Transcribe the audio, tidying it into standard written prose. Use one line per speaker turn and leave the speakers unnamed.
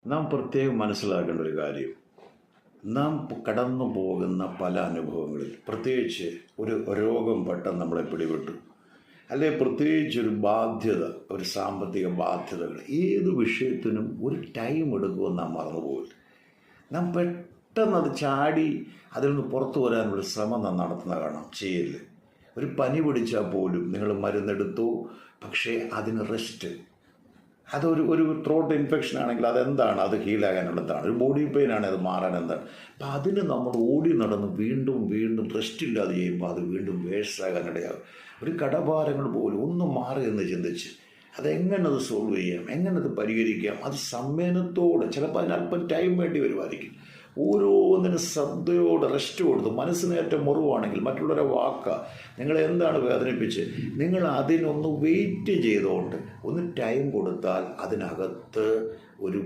നാം പ്രത്യേകം മനസ്സിലാക്കേണ്ട ഒരു കാര്യം, നാം കടന്നു പോകുന്ന പല അനുഭവങ്ങളിൽ, പ്രത്യേകിച്ച് ഒരു രോഗം പെട്ടെന്ന് നമ്മളെ പിടിപെട്ടു, അല്ലെ പ്രത്യേകിച്ചൊരു ബാധ്യത, ഒരു സാമ്പത്തിക ബാധ്യതകൾ, ഏത് വിഷയത്തിനും ഒരു ടൈം എടുക്കുമെന്ന് നാം മറന്നുപോകില്ല. നാം പെട്ടെന്ന് അത് ചാടി അതിൽ നിന്ന് പുറത്തു വരാനുള്ള ശ്രമം നാം നടത്തുന്ന കാണാം. ചെയ്യല്. ഒരു പനി പിടിച്ചാൽ പോലും നിങ്ങൾ മരുന്നെടുത്തു, പക്ഷേ അതിന് റെസ്റ്റ്. ഒരു ത്രോട്ട് ഇൻഫെക്ഷൻ ആണെങ്കിൽ അതെന്താണ്, അത് ഹീലാകാനുള്ളതാണ്. ഒരു ബോഡി പെയിൻ ആണെങ്കിൽ അത് മാറാൻ എന്താണ്. അപ്പം അതിന് നമ്മൾ ഓടി നടന്ന് വീണ്ടും വീണ്ടും റെസ്റ്റ് ഇല്ലാതെ ചെയ്യുമ്പോൾ അത് വീണ്ടും വേഴ്സാകാനിടയാകും. ഒരു കടഭാരങ്ങൾ പോലും ഒന്ന് മാറി എന്ന് ചിന്തിച്ച് അതെങ്ങനെ അത് സോൾവ് ചെയ്യാം, എങ്ങനെ അത് പരിഹരിക്കാം, അത് സംവേദനത്തോടെ, ചിലപ്പോൾ അതിനല്പം ടൈം വേണ്ടി വരുമായിരിക്കും. ഓരോന്നിനും ശ്രദ്ധയോടെ റെസ്റ്റ് കൊടുത്തു. മനസ്സിന് ഏറ്റവും മുറിവാണെങ്കിൽ മറ്റുള്ളവരെ നിങ്ങളെ എന്താണ് വേദനിപ്പിച്ച്, നിങ്ങൾ അതിനൊന്ന് വെയിറ്റ് ചെയ്തുകൊണ്ട് ഒന്ന് ടൈം കൊടുത്താൽ അതിനകത്ത് ഒരു